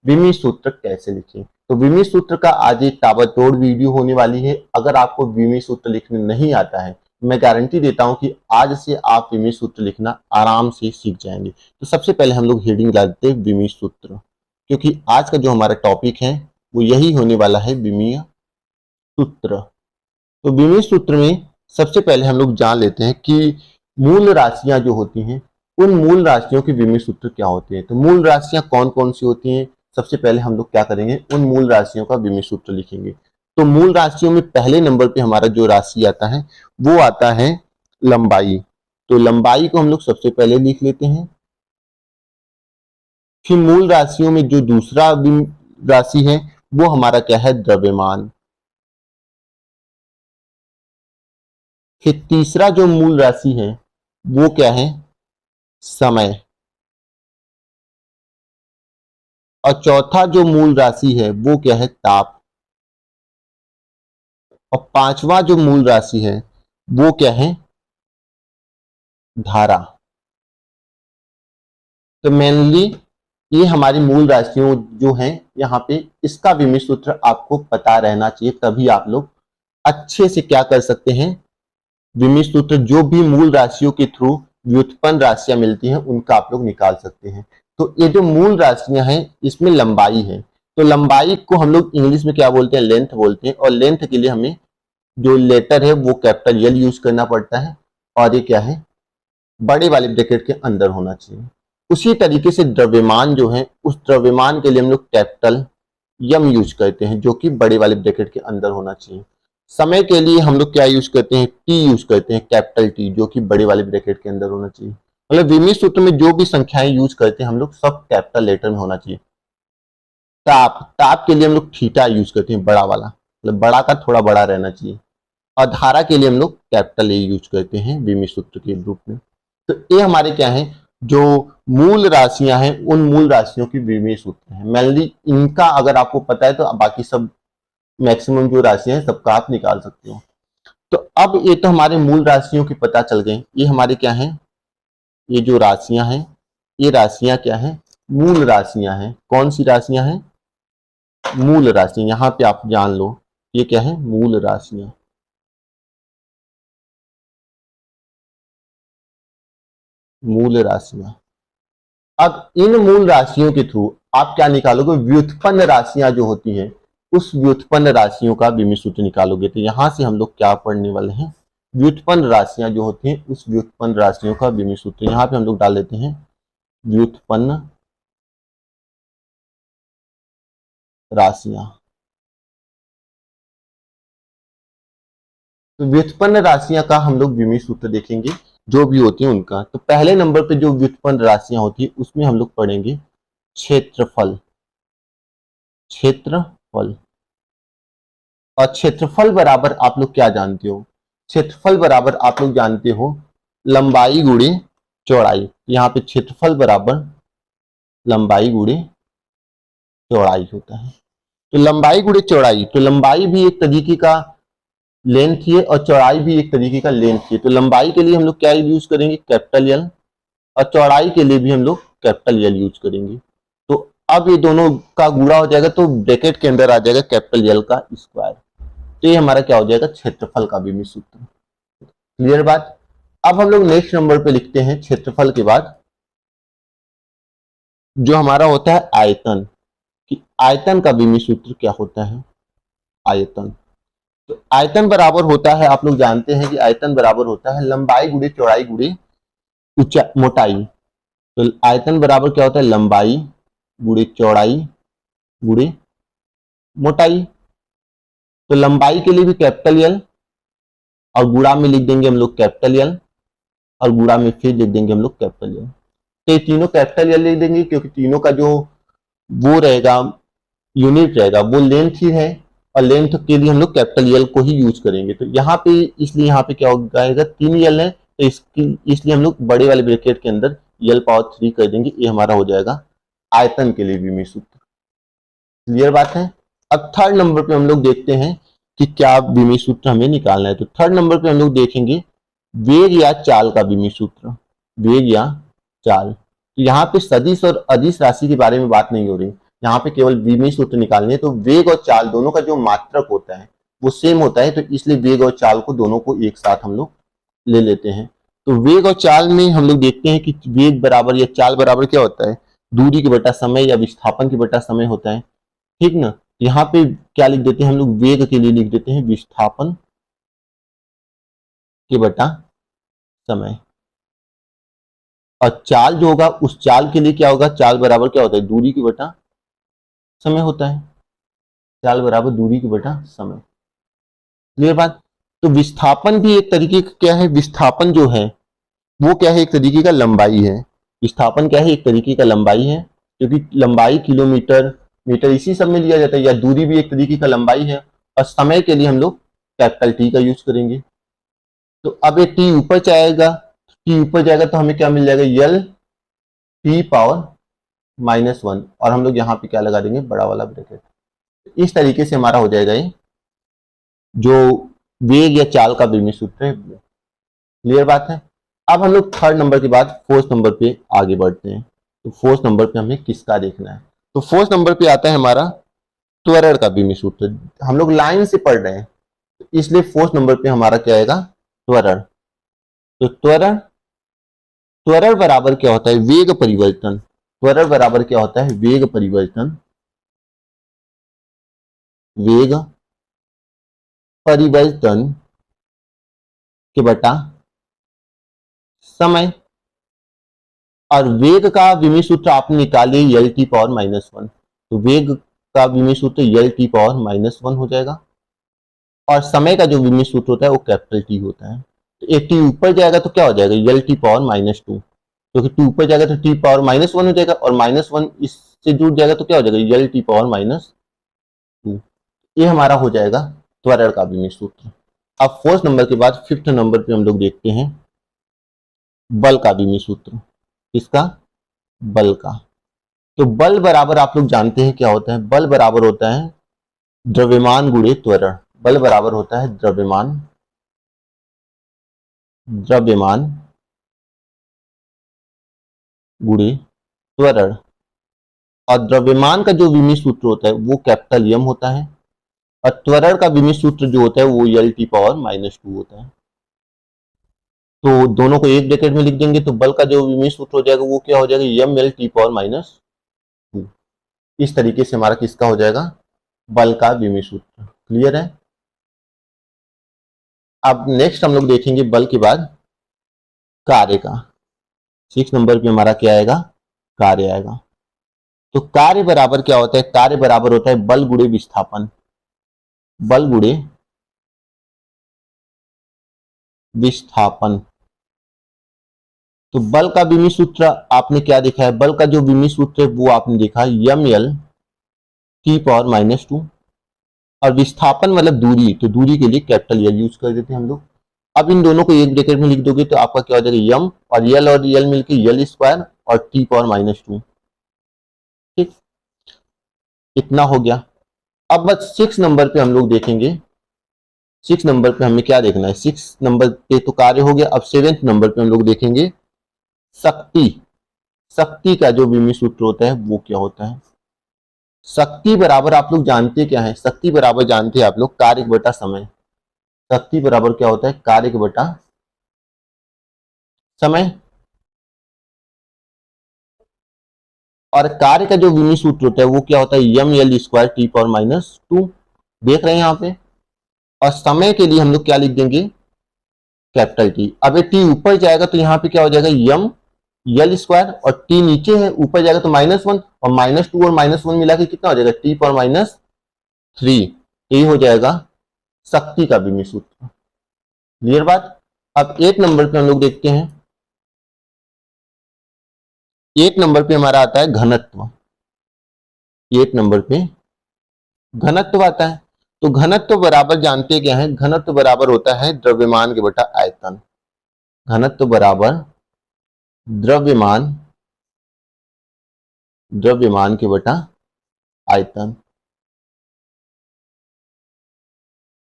विमीय सूत्र कैसे लिखें। तो विमीय सूत्र का आज एक ताबड़तोड़ वीडियो होने वाली है। अगर आपको विमीय सूत्र लिखने नहीं आता है, मैं गारंटी देता हूं कि आज से आप विमीय सूत्र लिखना आराम से सीख जाएंगे। तो सबसे पहले हम लोग हेडिंग डाल देते हैं विमीय सूत्र, क्योंकि आज का जो हमारा टॉपिक है वो यही होने वाला है, विमीय सूत्र। तो विमीय सूत्र में सबसे पहले हम लोग जान लेते हैं कि मूल राशियां जो होती हैं, उन मूल राशियों के विमीय सूत्र क्या होते हैं। तो मूल राशियां कौन कौन सी होती हैं, सबसे पहले हम लोग क्या करेंगे, उन मूल राशियों का विमीय सूत्र लिखेंगे। तो मूल राशियों में पहले नंबर पे हमारा जो राशि आता है वो आता है लंबाई। तो लंबाई को हम लोग सबसे पहले लिख लेते हैं। फिर मूल राशियों में जो दूसरा राशि है वो हमारा क्या है, द्रव्यमान। फिर तीसरा जो मूल राशि है वो क्या है, समय। और चौथा जो मूल राशि है वो क्या है, ताप। और पांचवा जो मूल राशि है वो क्या है, धारा। तो मेनली ये हमारी मूल राशियों जो हैं यहाँ पे, इसका विमीय सूत्र आपको पता रहना चाहिए, तभी आप लोग अच्छे से क्या कर सकते हैं, विमीय सूत्र जो भी मूल राशियों के थ्रू व्युत्पन्न राशियां मिलती हैं उनका आप लोग निकाल सकते हैं। तो ये जो मूल राशियां हैं इसमें लंबाई है, तो लंबाई को हम लोग इंग्लिश में क्या बोलते हैं, लेंथ बोलते हैं। और लेंथ के लिए हमें जो लेटर है वो कैपिटल एल यूज करना पड़ता है, और ये क्या है, बड़े वाले ब्रैकेट के अंदर होना चाहिए। उसी तरीके से द्रव्यमान जो है, उस द्रव्यमान के लिए हम लोग कैपिटल यम यूज करते हैं, जो कि बड़े वाले ब्रैकेट के अंदर होना चाहिए। समय के लिए हम लोग क्या यूज करते हैं, टी यूज करते हैं, कैपिटल टी, जो कि बड़े वाले ब्रैकेट के अंदर होना चाहिए। मतलब विमीय सूत्र में जो भी संख्याएं यूज करते हैं हम लोग, सब कैपिटल लेटर में होना चाहिए। ताप, ताप के लिए हम लोग थीटा यूज करते हैं, बड़ा वाला, मतलब बड़ा का थोड़ा बड़ा रहना चाहिए। और धारा के लिए हम लोग कैपिटल ए यूज करते हैं विमीय सूत्र के रूप में। तो ये हमारे क्या है, जो मूल राशियां हैं उन मूल राशियों की विमीय सूत्र है। मेनली इनका अगर आपको पता है तो बाकी सब मैक्सिमम जो राशियां हैं सबका आप निकाल सकते हो। तो अब ये तो हमारे मूल राशियों की पता चल गए। ये हमारे क्या है, ये जो राशियां हैं, ये राशियां क्या है, मूल राशियां हैं। कौन सी राशियां हैं, मूल राशियां। यहां पे आप जान लो ये क्या है, मूल राशियां। मूल राशियां। अब इन मूल राशियों के थ्रू आप क्या निकालोगे, व्युत्पन्न राशियां जो होती हैं उस व्युत्पन्न राशियों का विमीय सूत्र निकालोगे। तो यहां से हम लोग क्या पढ़ने वाले हैं, व्युत्पन्न राशियां जो होती हैं उस व्युत्पन्न राशियों का विमीय सूत्र। यहां पे हम लोग डाल देते हैं व्युत्पन्न राशियां। तो व्युत्पन्न राशियां का हम लोग विमीय सूत्र देखेंगे, जो भी होती है उनका। तो पहले नंबर पे जो व्युत्पन्न राशियां होती है उसमें हम लोग पढ़ेंगे क्षेत्रफल। क्षेत्रफल। और क्षेत्रफल बराबर आप लोग क्या जानते हो, क्षेत्रफल बराबर आप लोग जानते हो लंबाई गुणे चौड़ाई। यहाँ पे क्षेत्रफल बराबर लंबाई गुणे चौड़ाई होता है। तो लंबाई गुणे चौड़ाई, तो लंबाई भी एक तरीके का लेंथ है और चौड़ाई भी एक तरीके का लेंथ है। तो लंबाई के लिए हम लोग क्या यूज करेंगे, कैपिटल एल, और चौड़ाई के लिए भी हम लोग कैपिटल एल यूज करेंगे। तो अब ये दोनों का गुणा हो जाएगा तो ब्रैकेट के अंदर आ जाएगा कैपिटल एल का स्क्वायर। तो ये हमारा क्या हो जाएगा, क्षेत्रफल का विमीय सूत्र। क्लियर बात। अब हम लोग नेक्स्ट नंबर पे लिखते हैं क्षेत्रफल के बाद जो हमारा होता है आयतन, कि आयतन का विमीय सूत्र क्या होता है, आयतन। तो आयतन बराबर होता है, आप लोग जानते हैं कि आयतन बराबर होता है लंबाई गुणे चौड़ाई गुणे मोटाई। तो आयतन बराबर क्या होता है, लंबाई गुणे चौड़ाई गुणे मोटाई। तो लंबाई के लिए भी कैपिटल एल, और गुणा में लिख देंगे हम लोग कैपिटल एल, और गुणा में फिर लिख देंगे हम लोग कैपिटल एल। तो ये तीनों कैपिटल एल लिख देंगे, क्योंकि तीनों का जो वो रहेगा, यूनिट रहेगा, वो लेंथ ही है, और लेंथ के लिए हम लोग कैपिटल एल को ही यूज करेंगे। तो यहाँ पे इसलिए यहाँ पे क्या हो जाएगा, 3 एल है, तो इसलिए हम लोग बड़े वाले ब्रैकेट के अंदर एल पावर 3 कर देंगे। ये हमारा हो जाएगा आयतन के लिए विमीय सूत्र। क्लियर बात है। अब थर्ड नंबर पे हम लोग देखते हैं कि क्या विमीय सूत्र हमें निकालना है। तो थर्ड नंबर पे हम लोग देखेंगे वेग या चाल का विमीय सूत्र। वेग या चाल। तो यहाँ पे सदिश और अदिश राशि के बारे में बात नहीं हो रही, यहाँ पे केवल विमीय सूत्र निकालने हैं। तो वेग और चाल दोनों का जो मात्रक होता है वो सेम होता है, तो इसलिए वेग और चाल को दोनों को एक साथ हम लोग ले लेते हैं। तो वेग और चाल में हम लोग देखते हैं कि वेग बराबर या चाल बराबर क्या होता है, दूरी के बटा समय या विस्थापन के बटा समय होता है, ठीक ना। यहाँ पे क्या लिख देते हैं हम लोग, वेग के लिए लिख देते हैं विस्थापन के बटा समय, और चाल जो होगा उस चाल के लिए क्या होगा, चाल बराबर क्या होता है, दूरी के बटा समय होता है, चाल बराबर दूरी के बटा समय। क्लियर बात। तो विस्थापन भी एक तरीके का क्या है, विस्थापन जो है वो क्या है, एक तरीके का लंबाई है। विस्थापन क्या है, एक तरीके का लंबाई है, क्योंकि लंबाई किलोमीटर मीटर इसी सब में लिया जाता है, या दूरी भी एक तरीके का लंबाई है। और समय के लिए हम लोग कैपिटल टी का यूज करेंगे। तो अब ये टी ऊपर जाएगा, टी ऊपर जाएगा तो हमें क्या मिल जाएगा, यल टी पावर -1, और हम लोग यहाँ पे क्या लगा देंगे, बड़ा वाला ब्रैकेट। इस तरीके से हमारा हो जाएगा ये जो वेग या चाल का विमीय सूत्र है। क्लियर बात है। अब हम लोग थर्ड नंबर के बाद फोर्थ नंबर पे आगे बढ़ते हैं। तो फोर्थ नंबर पे हमें किसका देखना है, तो फोर्थ नंबर पे आता है हमारा त्वरण का विमीय सूत्र। हम लोग लाइन से पढ़ रहे हैं, इसलिए फोर्थ नंबर पे हमारा क्या आएगा, त्वरण। तो त्वरण, त्वरण बराबर क्या होता है, वेग परिवर्तन। त्वरण बराबर क्या होता है, वेग परिवर्तन, वेग परिवर्तन के बटा समय। और वेग का विमीय सूत्र आपने निकाली यल टी पावर -1, तो वेग का विमीय सूत्र यल टी पावर -1 हो जाएगा। और समय का जो विमीय सूत्र होता है वो कैपिटल टी होता है। तो एक टी ऊपर जाएगा तो क्या हो जाएगा, यल टी पावर -2, क्योंकि टी ऊपर जाएगा तो टी पावर -1 हो जाएगा, और -1 इससे जुड़ जाएगा तो क्या हो जाएगा, यल टी पावर -2। ये हमारा हो जाएगा त्वरण का विमीय सूत्र। अब फोर्थ नंबर के बाद फिफ्थ नंबर पे हम लोग देखते हैं बल का विमीय सूत्र। किसका, बल का। तो बल बराबर आप लोग जानते हैं क्या होता है, बल बराबर होता है द्रव्यमान गुणे त्वरण। बल बराबर होता है द्रव्यमान, द्रव्यमान गुणे त्वरण। और द्रव्यमान का जो विमीय सूत्र होता है वो कैपिटल एम होता है, और त्वरण का विमीय सूत्र जो होता है वो यल टी पावर -2 होता है। तो दोनों को एक ब्रैकेट में लिख देंगे, तो बल का जो विमीय सूत्र हो जाएगा वो क्या हो जाएगा, एम यल टी पावर -2। इस तरीके से हमारा किसका हो जाएगा, बल का विमीय सूत्र। क्लियर है। अब नेक्स्ट हम लोग देखेंगे बल के बाद कार्य का। 6 नंबर पे हमारा क्या आएगा, कार्य आएगा। तो कार्य बराबर क्या होता है, कार्य बराबर होता है बल गुणे विस्थापन, बल गुणे विस्थापन। तो बल का विमीय सूत्र आपने क्या देखा है, बल का जो विमीय सूत्र है वो आपने देखा एम यल टी पावर -2, और विस्थापन मतलब दूरी, तो दूरी के लिए कैपिटल यल यूज कर देते हैं हम लोग। अब इन दोनों को एक ब्रैकेट में लिख दोगे तो आपका क्या हो जाएगा, यम और यल मिलकर यल स्क्वायर और टी पावर -2। ठीक, इतना हो गया। अब बस 6 नंबर पे हम लोग देखेंगे, 6 नंबर पे हमें क्या देखना है, 6 नंबर पे तो कार्य हो गया। अब 7th नंबर पे हम लोग देखेंगे शक्ति। शक्ति का जो विमीय सूत्र होता है वो क्या होता है। शक्ति बराबर आप लोग जानते क्या है, शक्ति बराबर जानते हैं आप लोग कार्य बटा समय। शक्ति बराबर क्या होता है, कार्य बटा समय। और कार्य का जो विमीय सूत्र होता है वो क्या होता है, M L square T power -2। देख रहे हैं यहाँ पे। और समय के लिए हम लोग क्या लिख देंगे, कैपिटल टी। अब ये टी ऊपर जाएगा तो यहाँ पे क्या हो जाएगा, यम यल स्क्वायर, और टी नीचे है ऊपर जाएगा तो -1, और -2 और -1 मिला के कितना हो जाएगा, टी पावर -3। ये हो जाएगा शक्ति का विमीय सूत्र। क्लियर बात। अब 8 नंबर पे हम लोग देखते हैं, 8 नंबर पे हमारा आता है घनत्व। 8 नंबर पे घनत्व आता है। तो घनत्व बराबर जानते क्या है, घनत्व बराबर होता है द्रव्यमान के बटा आयतन। घनत्व बराबर द्रव्यमान, द्रव्यमान के बटा आयतन।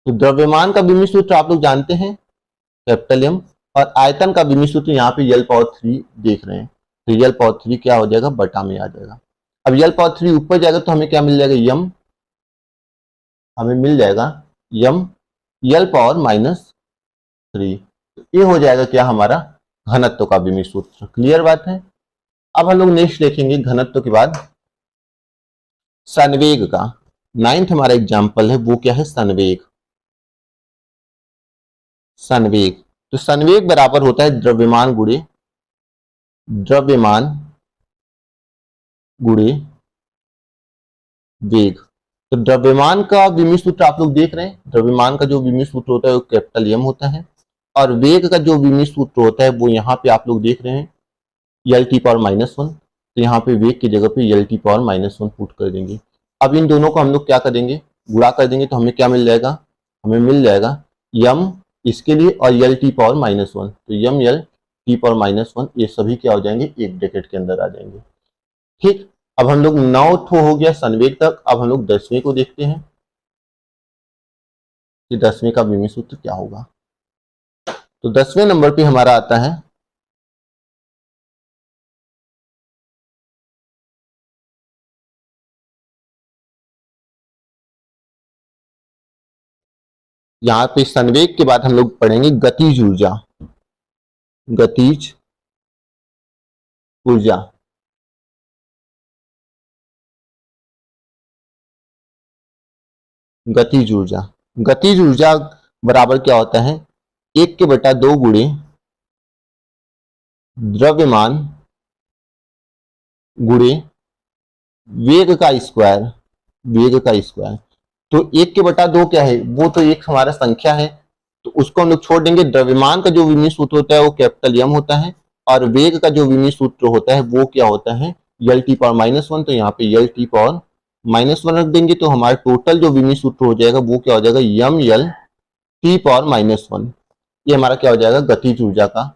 तो द्रव्यमान का विमीय सूत्र आप लोग जानते हैं कैपिटल एम, और आयतन का विमीय सूत्र यहाँ पे यल पावर 3 देख रहे हैं, तो यल पावर 3 क्या हो जाएगा, बटा में आ जाएगा। अब यल पावर 3 ऊपर जाएगा तो हमें क्या मिल जाएगा, यम, हमें मिल जाएगा यम यल पावर -3। ये हो जाएगा क्या, हमारा घनत्व का विमीय सूत्र। क्लियर बात है। अब हम लोग नेक्स्ट देखेंगे घनत्व के बाद संवेग का। 9th हमारा एग्जाम्पल है, वो क्या है, संवेग। संवेग, तो संवेग बराबर होता है द्रव्यमान गुणे वेग। तो द्रव्यमान का विमीय सूत्र आप लोग देख रहे हैं, द्रव्यमान का जो विमीय सूत्र होता है वो कैपिटल एम होता है, और वेग का जो विमीय सूत्र होता है वो यहाँ पे आप लोग देख रहे हैं यल टी पावर -1। तो यहाँ पे वेग की जगह पे यल टी पावर -1 पुट कर देंगे। अब इन दोनों को हम लोग क्या कर देंगे, गुणा कर देंगे, तो हमें क्या मिल जाएगा, हमें मिल जाएगा यम इसके लिए और यल टी पावर -1। तो यम यल टी पावर -1 ये सभी क्या हो जाएंगे, एक ब्रैकेट के अंदर आ जाएंगे। ठीक, अब हम लोग 9 हो गया संवेग तक। अब हम लोग 10वें को देखते हैं कि 10वें का विमीय सूत्र क्या होगा। तो 10वें नंबर पे हमारा आता है यहाँ पे संवेग के बाद हम लोग पढ़ेंगे गतिज ऊर्जा। गतिज ऊर्जा, गतिज ऊर्जा, गतिज ऊर्जा बराबर क्या होता है, 1/2 गुणे द्रव्यमान गुणे वेग का स्क्वायर, वेग का स्क्वायर। तो 1/2 क्या है, वो तो एक हमारा संख्या है, तो उसको हम लोग छोड़ देंगे। द्रव्यमान का जो विमीय सूत्र होता है वो कैपिटल एम होता है, और वेग का जो विमीय सूत्र होता है वो क्या होता है, यल टी पावर -1। तो यहाँ पे यल टी पावर -1 रख देंगे, तो हमारा टोटल जो विमीय सूत्र हो जाएगा वो क्या हो जाएगा, यम यल टी पावर -1। ये हमारा क्या हो जाएगा, गतिज ऊर्जा का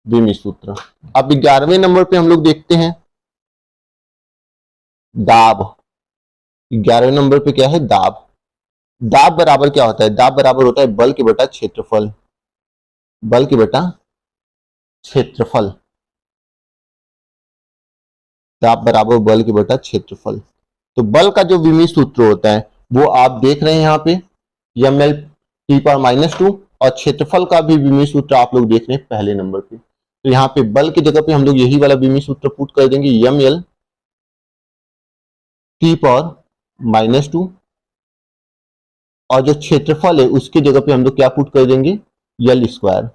विमीय सूत्र। अब 11वें नंबर पे हम लोग देखते हैं दाब। 11वें नंबर पे क्या है, दाब। दाब बराबर क्या होता है, दाब बराबर होता है बल के बटा क्षेत्रफल, बल के बटा क्षेत्रफल। दाब बराबर बल के बटा क्षेत्रफल। तो बल का जो विमीय सूत्र होता है वो आप देख रहे हैं यहाँ पे यम एल टी पावर -2, और क्षेत्रफल का भी विमीय सूत्र आप लोग देख रहे हैं पहले नंबर पे। तो यहाँ पे बल की जगह पे हम लोग यही वाला विमीय सूत्र पुट कर देंगे, यम एल टी पावर -2, और जो क्षेत्रफल है उसकी जगह पे हम लोग क्या पुट कर देंगे, यल स्क्वायर।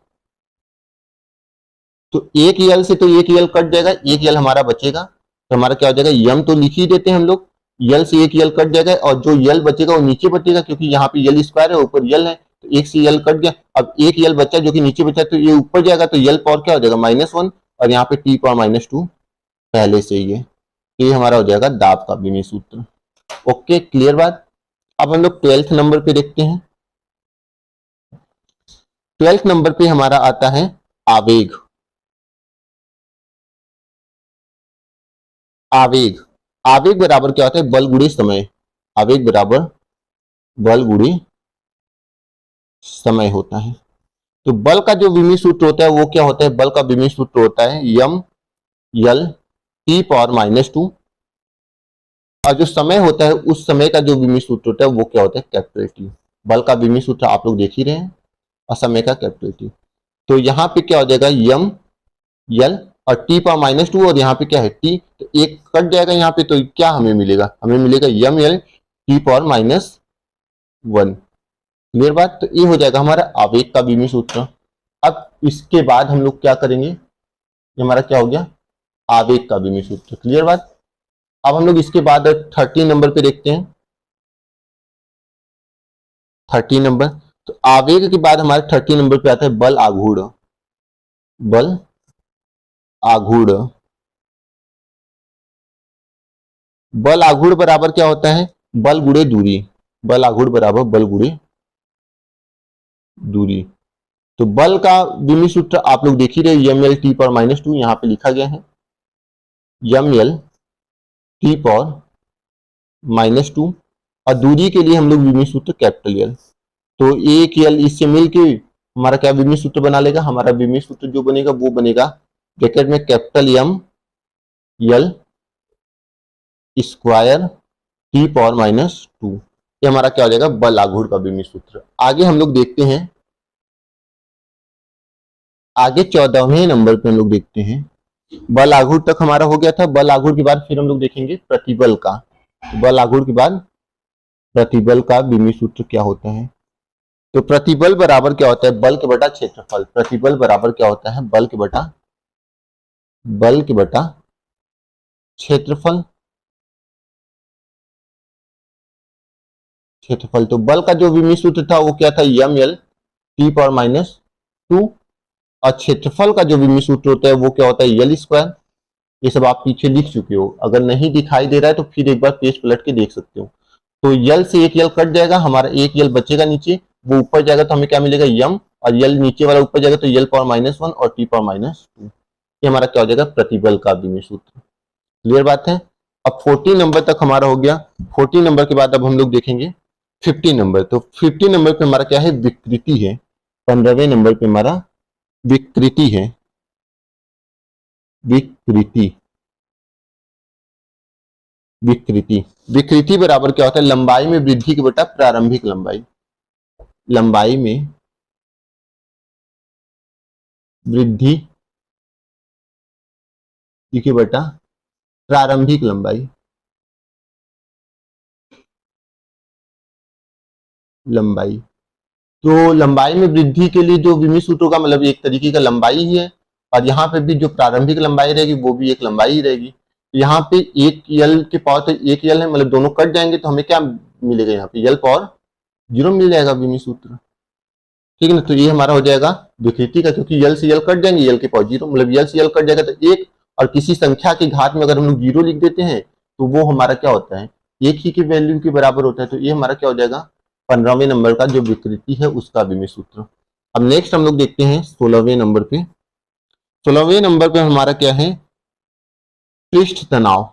तो एक यल से तो एक यल कट जाएगा, एक यल हमारा बचेगा, तो हमारा क्या हो जाएगा, यम तो लिख ही देते हैं हम लोग, यल से एक यल कट जाएगा, और जो यल बचेगा वो नीचे बचेगा, क्योंकि यहाँ पे यल स्क्वायर है, ऊपर यल है, तो एक से यल कट गया। अब एक यल बचा जो कि नीचे बचा, तो ये ऊपर जाएगा, तो यल पावर क्या हो जाएगा, -1, और यहाँ पे टी पावर -2 पहले से ही है। तो ये हमारा हो जाएगा दाब का विमीय सूत्र। ओके, क्लियर बात। अब हम लोग 12th नंबर पे देखते हैं। 12th नंबर पे हमारा आता है आवेग। आवेग, आवेग बराबर क्या होता है, बल गुणे समय। आवेग बराबर बल गुणे समय होता है। तो बल का जो विमीय सूत्र होता है वो क्या होता है, बल का विमीय सूत्र होता है यम यल टी पावर -2, और जो समय होता है उस समय का जो विमीय सूत्र होता है वो क्या होता है, कैपिटल टी। बल का विमीय सूत्र आप लोग देख ही रहे हैं, और समय का कैपिटल टी। तो यहाँ पे क्या हो जाएगा, यम यल और टी पावर -2, और यहाँ पे क्या है टी, तो एक कट जाएगा यहाँ पे, तो क्या हमें मिलेगा, हमें मिलेगा यम यल टी पावर -1। क्लियर बात। तो ये हो जाएगा हमारा आवेग का विमीय सूत्र। अब इसके बाद हम लोग क्या करेंगे, ये हमारा क्या हो गया, आवेग का विमीय सूत्र। क्लियर बात। अब हम लोग इसके बाद 13 नंबर पे देखते हैं। 13 नंबर, तो आवेग के बाद हमारे 13 नंबर पे आता है बल आघूर्ण। बल आघूर्ण, बल आघूर्ण बराबर क्या होता है, बल गुणे दूरी। बल आघूर्ण बराबर बल गुणे दूरी। तो बल का विमीय सूत्र आप लोग देख ही रहे, यम एल टी पावर -2 यहाँ पे लिखा गया है, यम एल टी पावर -2, और दूरी के लिए हम लोग विमीय सूत्र कैपिटल यल। तो एक यल इससे मिलके हमारा क्या विमीय सूत्र बना लेगा, हमारा विमीय सूत्र जो बनेगा वो बनेगा ब्रैकेट में कैपिटल यम यल स्क्वायर टी पावर -2। ये हमारा क्या हो जाएगा, बल आघूर्ण का विमीय सूत्र। आगे हम लोग देखते हैं, आगे 14वें नंबर पे हम लोग देखते हैं, बल आघूर्ण तक हमारा हो गया था। बल आघूर्ण के बाद फिर हम लोग देखेंगे प्रतिबल का। तो बल आघूर्ण के बाद प्रतिबल का विमीय सूत्र क्या होता है। तो प्रतिबल बराबर क्या होता है, बल के बटा क्षेत्रफल। प्रतिबल बराबर क्या होता है, बल के बटा क्षेत्रफल। क्षेत्रफल, तो बल का जो विमीय सूत्र था वो क्या था, यम एल टी पावर -2। और क्षेत्रफल का जो विमीय सूत्र होता है वो क्या होता है, यल स्क्वायर। ये सब आप पीछे लिख चुके हो, अगर नहीं दिखाई दे रहा है तो फिर एक बार पेज पलट के देख सकते हो। तो यल से एक यल कट जाएगा, हमारा एक यल बचेगा नीचे, वो ऊपर जाएगा तो हमें क्या मिलेगा, यम। और यल नीचे वाला ऊपर जाएगा तो यल पावर -1 और टी पावर -2। ये हमारा क्या हो जाएगा, प्रतिबल का विमीय सूत्र। क्लियर बात है। अब 14 नंबर तक हमारा हो गया। 14 नंबर के बाद अब हम लोग देखेंगे 50 नंबर। तो 50 नंबर पे हमारा क्या है, विकृति है। 15वें नंबर पे हमारा विकृति है। विकृति, विकृति, विकृति बराबर क्या होता है, लंबाई में वृद्धि के बटा प्रारंभिक लंबाई। लंबाई में वृद्धि के बटा प्रारंभिक लंबाई। लंबाई, तो लंबाई में वृद्धि के लिए जो विमीय सूत्र होगा, मतलब एक तरीके का लंबाई ही है। और यहाँ पे भी जो प्रारंभिक लंबाई रहेगी वो भी एक लंबाई ही रहेगी। यहाँ पे एक यल के पावर तो एक यल है, मतलब दोनों कट जाएंगे तो हमें क्या मिलेगा, यहाँ पे यल पावर 0 मिल जाएगा विमीय सूत्र। ठीक है ना। तो ये हमारा हो जाएगा विकृति का, क्योंकि यल से यल कट जाएंगे, यल के पावर 0, मतलब यल से यल कट जाएगा तो एक। और किसी संख्या की घात में अगर हम लोग 0 लिख देते हैं तो वो हमारा क्या होता है, एक ही की वैल्यू के बराबर होता है। तो ये हमारा क्या हो जाएगा, 15वें नंबर का जो विकृति है उसका विमीय सूत्र। अब नेक्स्ट हम लोग देखते हैं 16वें नंबर पे। 16वें नंबर पे हमारा क्या है, पृष्ठ तनाव।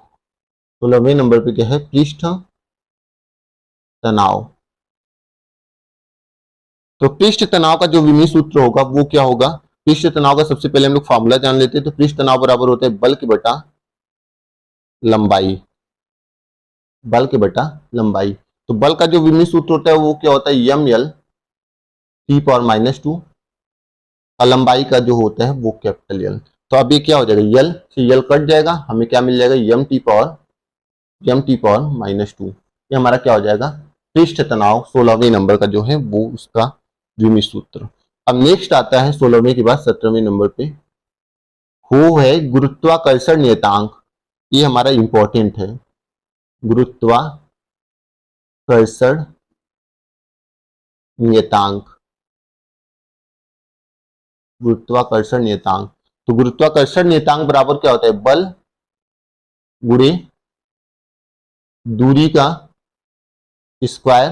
16वें नंबर पे क्या है, पृष्ठ तनाव। तो पृष्ठ तनाव का जो विमीय सूत्र होगा वो क्या होगा, पृष्ठ तनाव का सबसे पहले हम लोग फॉर्मूला जान लेते हैं। तो पृष्ठ तनाव बराबर होता है बल के बटा लंबाई। बल के बटा लंबाई। तो बल का जो विमीय सूत्र होता है वो क्या होता है, यम एल टी पावर -2। और लंबाई का जो होता है वो कैपिटल यल। तो अब ये क्या हो जाएगा, यल से यल कट जाएगा, हमें क्या मिल जाएगा, यम टी पावर -2। ये हमारा क्या हो जाएगा, पृष्ठ तनाव 16वें नंबर का जो है वो उसका विमीय सूत्र। अब नेक्स्ट आता है 16वें के बाद 17वें नंबर पे, वो है गुरुत्वाकर्षण नियतांक। ये हमारा इंपॉर्टेंट है, गुरुत्वाकर्षण नियतांक। गुरुत्वाकर्षण नियतांक, तो गुरुत्वाकर्षण नियतांक बराबर क्या होता है, बल गुणे दूरी का स्क्वायर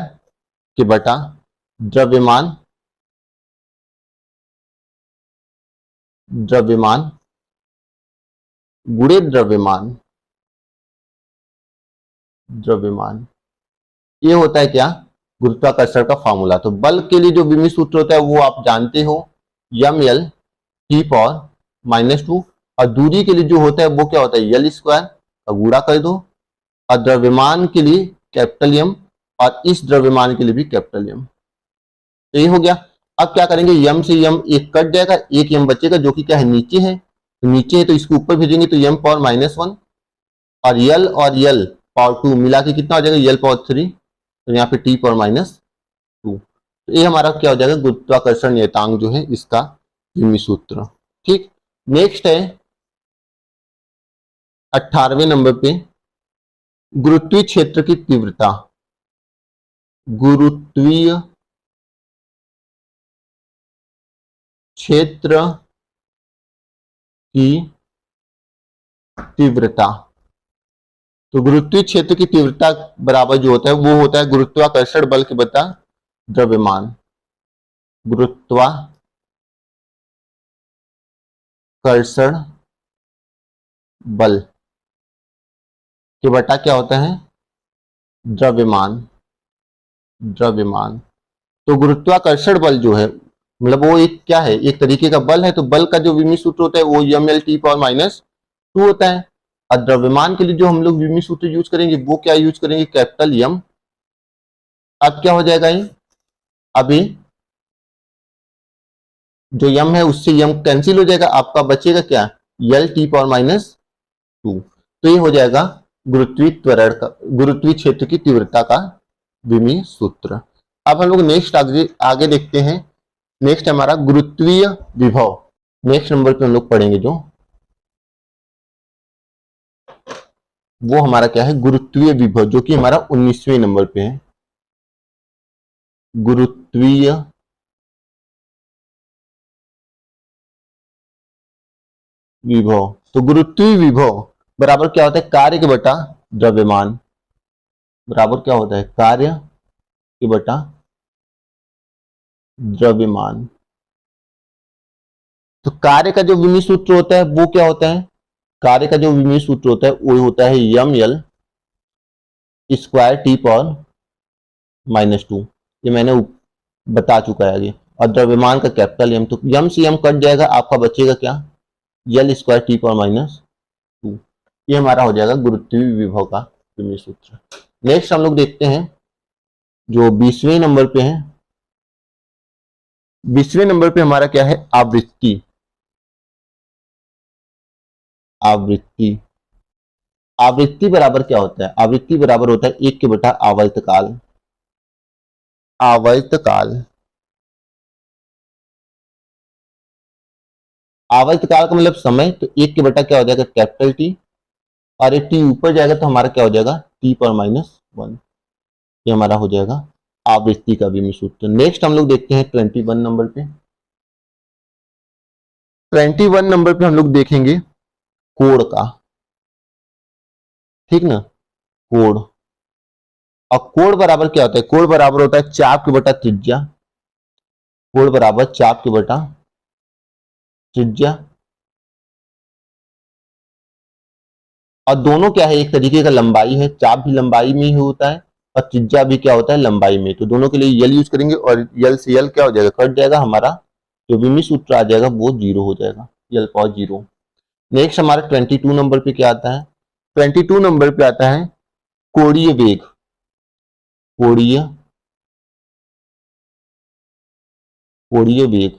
के बटा द्रव्यमान गुणे द्रव्यमान। ये होता है क्या, गुरुत्वाकर्षण का फॉर्मूला। तो बल के लिए जो विमीय सूत्र होता है वो आप जानते हो, यम एल टी पावर -2। और दूरी के लिए जो होता है वो क्या होता है, यल स्क्वायर का गुणा कर दो। और द्रव्यमान के लिए कैपिटल एम, और इस द्रव्यमान के लिए भी कैपिटल एम। तो ये हो गया। अब क्या करेंगे, यम से यम एक कट जाएगा, एक यम बचेगा जो कि क्या है, नीचे है। तो नीचे है तो इसको ऊपर भेजेंगे तो यम पावर -1 और यल पावर 2 मिला के कितना हो जाएगा, यल पावर 3। तो यहाँ पे टी पावर -2। तो ये हमारा क्या हो जाएगा, गुरुत्वाकर्षण नियतांक जो है इसका विमीय सूत्र। ठीक। नेक्स्ट है 18वें नंबर पे, गुरुत्वीय क्षेत्र की तीव्रता। गुरुत्वीय क्षेत्र की तीव्रता। तो गुरुत्वीय क्षेत्र की तीव्रता बराबर जो होता है वो होता है गुरुत्वाकर्षण बल के बटा द्रव्यमान। गुरुत्वाकर्षण बल के बटा क्या होता है, द्रव्यमान। तो गुरुत्वाकर्षण बल जो है, मतलब वो एक क्या है, एक तरीके का बल है। तो बल का जो विमीय सूत्र होता है वो यम एल टी पावर -2 होता है। और द्रव्यमान के लिए जो हम लोग विमीय सूत्र यूज करेंगे वो क्या यूज करेंगे, कैपिटल यम। अब क्या हो जाएगा ये, अभी जो यम है उससे यम कैंसिल हो जाएगा, आपका बचेगा क्या, यल टी पावर -2। तो ये हो जाएगा गुरुत्वीय त्वरण का, गुरुत्वीय क्षेत्र की तीव्रता का विमीय सूत्र। अब हम लोग नेक्स्ट आगे देखते हैं। नेक्स्ट हमारा गुरुत्वीय विभव, नेक्स्ट नंबर पे हम लोग पढ़ेंगे जो, वो हमारा क्या है, गुरुत्वीय विभव, जो कि हमारा 19वें नंबर पे है। गुरुत्वीय विभव, तो गुरुत्वीय विभव बराबर क्या होता है, कार्य के बटा द्रव्यमान, बराबर क्या होता है, कार्य के बटा द्रव्यमान। तो कार्य का जो विमीय सूत्र होता है वो क्या होता है, कार्य का जो विमीय सूत्र होता है वो होता है यम यल स्क्वायर टी पावर -2। ये मैंने बता चुका है आगे। और द्रव्यमान का कैपिटल यम, तो यम से यम कट जाएगा, आपका बचेगा क्या, यल स्क्वायर टी पावर -2। ये हमारा हो जाएगा गुरुत्वीय विभव का विमीय सूत्र। नेक्स्ट हम लोग देखते हैं जो 20वें नंबर पे है। 20वें नंबर पे हमारा क्या है, आवृत्ति। आवृत्ति, आवृत्ति बराबर क्या होता है, आवृत्ति बराबर होता है 1 के बटा आवर्तकाल। आवर्तकाल, आवर्तकाल का मतलब समय, तो 1 के बटा क्या हो जाएगा, कैपिटल टी, और ये टी ऊपर जाएगा तो हमारा क्या हो जाएगा, टी पर -1। ये हमारा हो जाएगा आवृत्ति का विमीय सूत्र। नेक्स्ट हम लोग देखते हैं 21 नंबर पे। 21 नंबर पे हम लोग देखेंगे कोण का, ठीक ना, कोण। और कोण बराबर क्या होता है, कोण बराबर होता है चाप के बटा त्रिज्या। कोण बराबर चाप के बटा त्रिज्या, और दोनों क्या है, एक तरीके का लंबाई है, चाप भी लंबाई में ही होता है और त्रिज्या भी क्या होता है, लंबाई में। तो दोनों के लिए यल यूज करेंगे और यल से यल क्या हो जाएगा, कट जाएगा, हमारा जो विमीय सूत्र आ जाएगा वो 0 हो जाएगा, यल पावर 0। नेक्स्ट हमारा 22 नंबर पे क्या आता है, 22 नंबर पे आता है कोणीय वेग। कोणीय, कोणीय वेग,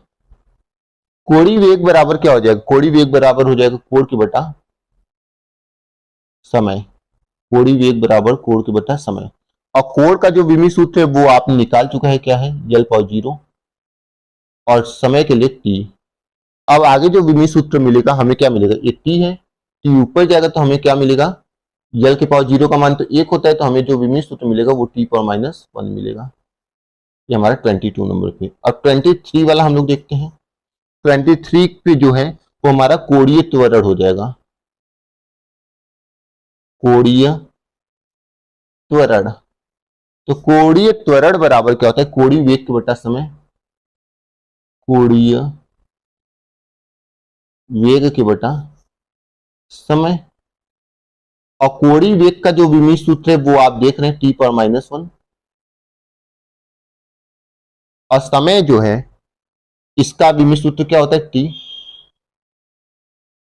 कोणीय वेग बराबर क्या हो जाएगा, कोणीय वेग बराबर हो जाएगा कोण के बटा समय। कोणीय वेग बराबर कोण के बटा समय। और कोण का जो विमीय सूत्र है वो आपने निकाल चुका है, क्या है, यल पावर 0, और समय के लिए टी। अब आगे जो विमीय सूत्र मिलेगा हमें क्या मिलेगा, ये टी है, टी ऊपर जाएगा तो हमें क्या मिलेगा, यल के पावर 0 का मान तो 1 होता है, तो हमें जो विमीय सूत्र मिलेगा वो टी पावर -1 मिलेगा। ये हमारा 22 नंबर पे। अब 23 वाला हम लोग देखते हैं। 23 पे जो है वो हमारा कोणीय त्वरण हो जाएगा। कोणीय त्वरण, तो कोणीय त्वरण बराबर क्या होता है, कोणीय वेग के बटा समय। कोणीय वेग के बटा समय। और कोणीय वेग का जो विमीय सूत्र है वो आप देख रहे हैं टी पावर -1। और समय जो है इसका विमीय सूत्र क्या होता है, टी।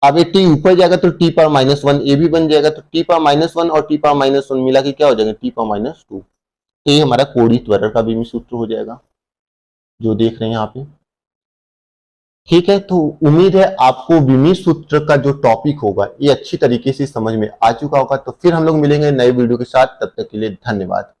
अब ये टी ऊपर जाएगा तो टी पावर -1 ये भी बन जाएगा, तो टी पावर -1 और टी पावर -1 मिला के क्या हो जाएगा, टी पावर -2। तो ये हमारा कोणीय त्वरण का विमीय सूत्र हो जाएगा जो देख रहे हैं यहाँ पे। ठीक है, तो उम्मीद है आपको विमीय सूत्र का जो टॉपिक होगा ये अच्छी तरीके से समझ में आ चुका होगा। तो फिर हम लोग मिलेंगे नए वीडियो के साथ, तब तक के लिए धन्यवाद।